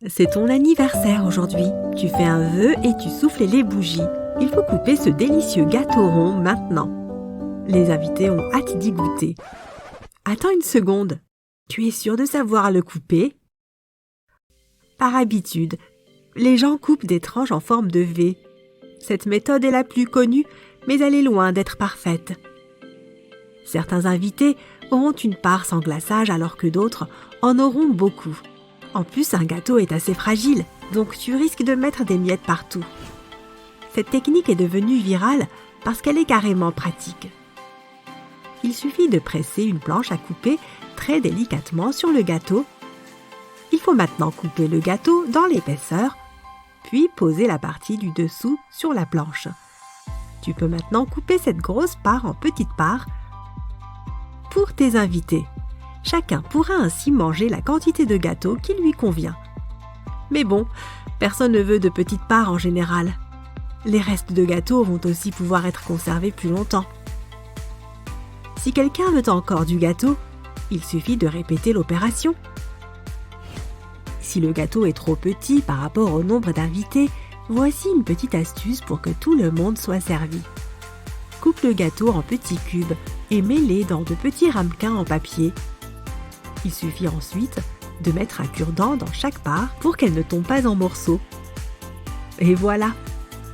C'est ton anniversaire aujourd'hui. Tu fais un vœu et tu souffles les bougies. Il faut couper ce délicieux gâteau rond maintenant. Les invités ont hâte d'y goûter. Attends une seconde. Tu es sûr de savoir le couper? Par habitude, les gens coupent des tranches en forme de V. Cette méthode est la plus connue, mais elle est loin d'être parfaite. Certains invités auront une part sans glaçage alors que d'autres en auront beaucoup. En plus, un gâteau est assez fragile, donc tu risques de mettre des miettes partout. Cette technique est devenue virale parce qu'elle est carrément pratique. Il suffit de presser une planche à couper très délicatement sur le gâteau. Il faut maintenant couper le gâteau dans l'épaisseur, puis poser la partie du dessous sur la planche. Tu peux maintenant couper cette grosse part en petites parts pour tes invités. Chacun pourra ainsi manger la quantité de gâteau qui lui convient. Mais bon, personne ne veut de petites parts en général. Les restes de gâteau vont aussi pouvoir être conservés plus longtemps. Si quelqu'un veut encore du gâteau, il suffit de répéter l'opération. Si le gâteau est trop petit par rapport au nombre d'invités, voici une petite astuce pour que tout le monde soit servi. Coupe le gâteau en petits cubes et mets-les dans de petits ramequins en papier. Il suffit ensuite de mettre un cure-dent dans chaque part pour qu'elle ne tombe pas en morceaux. Et voilà,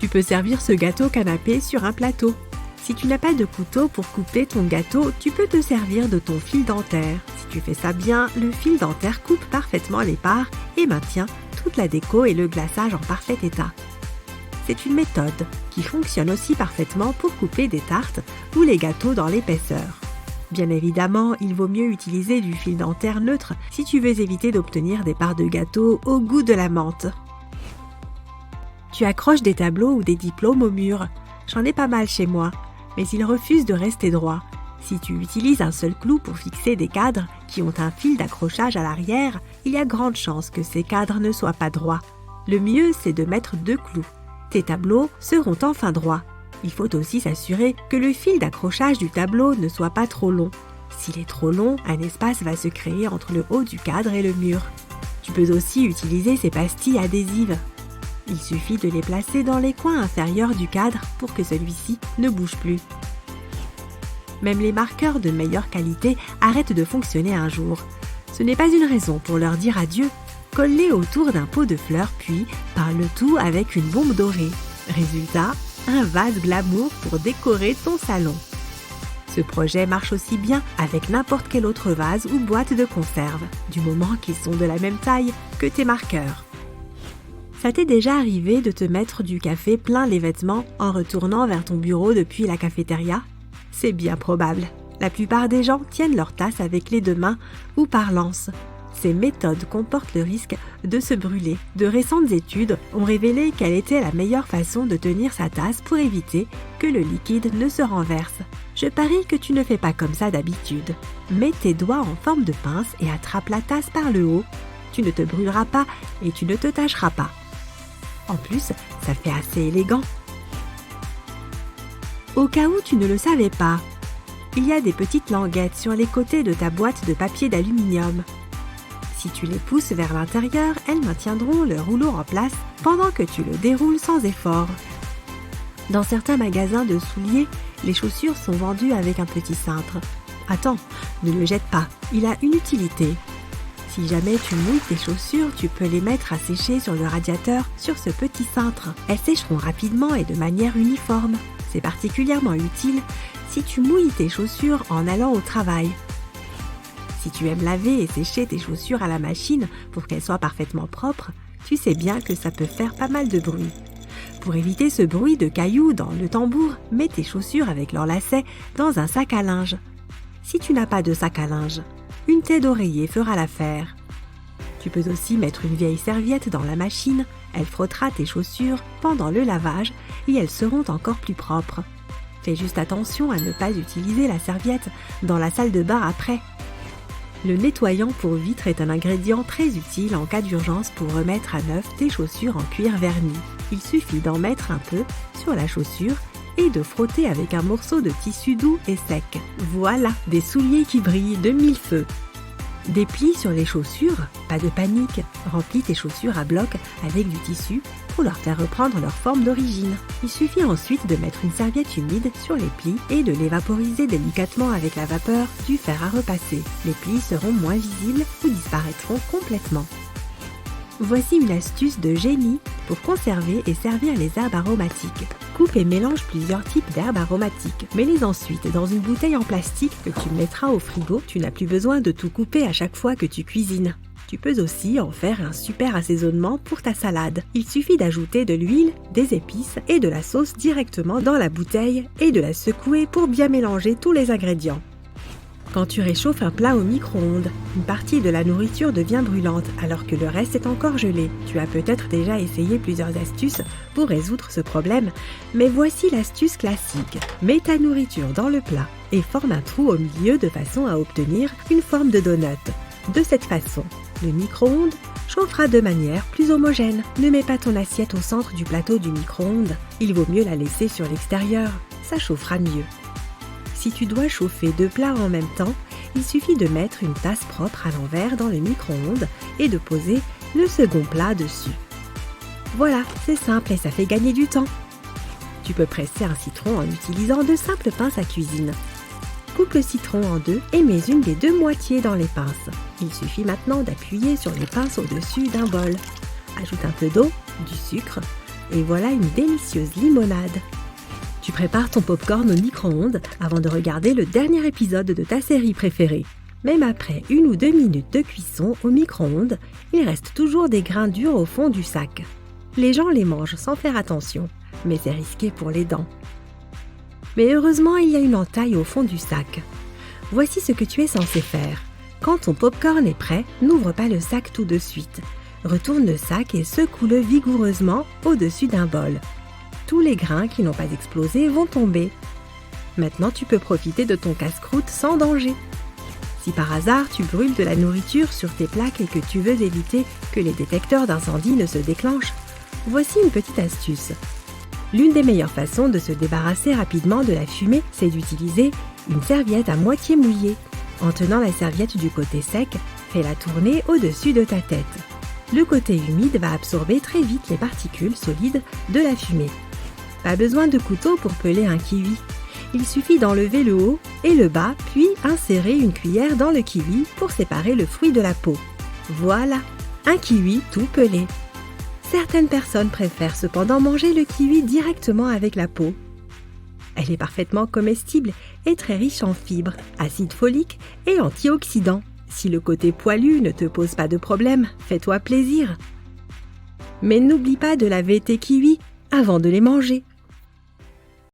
tu peux servir ce gâteau canapé sur un plateau. Si tu n'as pas de couteau pour couper ton gâteau, tu peux te servir de ton fil dentaire. Si tu fais ça bien, le fil dentaire coupe parfaitement les parts et maintient toute la déco et le glaçage en parfait état. C'est une méthode qui fonctionne aussi parfaitement pour couper des tartes ou les gâteaux dans l'épaisseur. Bien évidemment, il vaut mieux utiliser du fil dentaire neutre si tu veux éviter d'obtenir des parts de gâteau au goût de la menthe. Tu accroches des tableaux ou des diplômes au mur. J'en ai pas mal chez moi, mais ils refusent de rester droits. Si tu utilises un seul clou pour fixer des cadres qui ont un fil d'accrochage à l'arrière, il y a grande chance que ces cadres ne soient pas droits. Le mieux, c'est de mettre 2 clous. Tes tableaux seront enfin droits. Il faut aussi s'assurer que le fil d'accrochage du tableau ne soit pas trop long. S'il est trop long, un espace va se créer entre le haut du cadre et le mur. Tu peux aussi utiliser ces pastilles adhésives. Il suffit de les placer dans les coins inférieurs du cadre pour que celui-ci ne bouge plus. Même les marqueurs de meilleure qualité arrêtent de fonctionner un jour. Ce n'est pas une raison pour leur dire adieu. Colle-les autour d'un pot de fleurs puis peins le tout avec une bombe dorée. Résultat, un vase glamour pour décorer ton salon. Ce projet marche aussi bien avec n'importe quel autre vase ou boîte de conserve, du moment qu'ils sont de la même taille que tes marqueurs. Ça t'est déjà arrivé de te mettre du café plein les vêtements en retournant vers ton bureau depuis la cafétéria? C'est bien probable. La plupart des gens tiennent leur tasse avec les 2 mains ou par lance. Ces méthodes comportent le risque de se brûler. De récentes études ont révélé quelle était la meilleure façon de tenir sa tasse pour éviter que le liquide ne se renverse. Je parie que tu ne fais pas comme ça d'habitude. Mets tes doigts en forme de pince et attrape la tasse par le haut. Tu ne te brûleras pas et tu ne te tacheras pas. En plus, ça fait assez élégant. Au cas où tu ne le savais pas, il y a des petites languettes sur les côtés de ta boîte de papier d'aluminium. Si tu les pousses vers l'intérieur, elles maintiendront le rouleau en place pendant que tu le déroules sans effort. Dans certains magasins de souliers, les chaussures sont vendues avec un petit cintre. Attends, ne le jette pas, il a une utilité. Si jamais tu mouilles tes chaussures, tu peux les mettre à sécher sur le radiateur sur ce petit cintre. Elles sécheront rapidement et de manière uniforme. C'est particulièrement utile si tu mouilles tes chaussures en allant au travail. Si tu aimes laver et sécher tes chaussures à la machine pour qu'elles soient parfaitement propres, tu sais bien que ça peut faire pas mal de bruit. Pour éviter ce bruit de cailloux dans le tambour, mets tes chaussures avec leurs lacets dans un sac à linge. Si tu n'as pas de sac à linge, une tête d'oreiller fera l'affaire. Tu peux aussi mettre une vieille serviette dans la machine, elle frottera tes chaussures pendant le lavage et elles seront encore plus propres. Fais juste attention à ne pas utiliser la serviette dans la salle de bain après. Le nettoyant pour vitres est un ingrédient très utile en cas d'urgence pour remettre à neuf tes chaussures en cuir verni. Il suffit d'en mettre un peu sur la chaussure et de frotter avec un morceau de tissu doux et sec. Voilà, des souliers qui brillent de 1000 feux. Des plis sur les chaussures? Pas de panique, remplis tes chaussures à bloc avec du tissu pour leur faire reprendre leur forme d'origine. Il suffit ensuite de mettre une serviette humide sur les plis et de les vaporiser délicatement avec la vapeur du fer à repasser. Les plis seront moins visibles ou disparaîtront complètement. Voici une astuce de génie pour conserver et servir les herbes aromatiques. Coupe et mélange plusieurs types d'herbes aromatiques. Mets-les ensuite dans une bouteille en plastique que tu mettras au frigo. Tu n'as plus besoin de tout couper à chaque fois que tu cuisines. Tu peux aussi en faire un super assaisonnement pour ta salade. Il suffit d'ajouter de l'huile, des épices et de la sauce directement dans la bouteille et de la secouer pour bien mélanger tous les ingrédients. Quand tu réchauffes un plat au micro-ondes, une partie de la nourriture devient brûlante alors que le reste est encore gelé. Tu as peut-être déjà essayé plusieurs astuces pour résoudre ce problème, mais voici l'astuce classique. Mets ta nourriture dans le plat et forme un trou au milieu de façon à obtenir une forme de donut. De cette façon, le micro-ondes chauffera de manière plus homogène. Ne mets pas ton assiette au centre du plateau du micro-ondes. Il vaut mieux la laisser sur l'extérieur, ça chauffera mieux. Si tu dois chauffer deux plats en même temps, il suffit de mettre une tasse propre à l'envers dans le micro-ondes et de poser le second plat dessus. Voilà, c'est simple et ça fait gagner du temps. Tu peux presser un citron en utilisant de simples pinces à cuisine. Coupe le citron en deux et mets une des deux moitiés dans les pinces. Il suffit maintenant d'appuyer sur les pinces au-dessus d'un bol. Ajoute un peu d'eau, du sucre et voilà une délicieuse limonade. Tu prépares ton popcorn au micro-ondes avant de regarder le dernier épisode de ta série préférée. Même après 1 ou 2 minutes de cuisson au micro-ondes, il reste toujours des grains durs au fond du sac. Les gens les mangent sans faire attention, mais c'est risqué pour les dents. Mais heureusement, il y a une entaille au fond du sac. Voici ce que tu es censé faire. Quand ton popcorn est prêt, n'ouvre pas le sac tout de suite. Retourne le sac et secoue-le vigoureusement au-dessus d'un bol. Tous les grains qui n'ont pas explosé vont tomber. Maintenant, tu peux profiter de ton casse-croûte sans danger. Si par hasard tu brûles de la nourriture sur tes plaques et que tu veux éviter que les détecteurs d'incendie ne se déclenchent, voici une petite astuce. L'une des meilleures façons de se débarrasser rapidement de la fumée, c'est d'utiliser une serviette à moitié mouillée. En tenant la serviette du côté sec, fais-la tourner au-dessus de ta tête. Le côté humide va absorber très vite les particules solides de la fumée. Pas besoin de couteau pour peler un kiwi. Il suffit d'enlever le haut et le bas, puis insérer une cuillère dans le kiwi pour séparer le fruit de la peau. Voilà, un kiwi tout pelé. Certaines personnes préfèrent cependant manger le kiwi directement avec la peau. Elle est parfaitement comestible et très riche en fibres, acide folique et antioxydants. Si le côté poilu ne te pose pas de problème, fais-toi plaisir. Mais n'oublie pas de laver tes kiwis avant de les manger.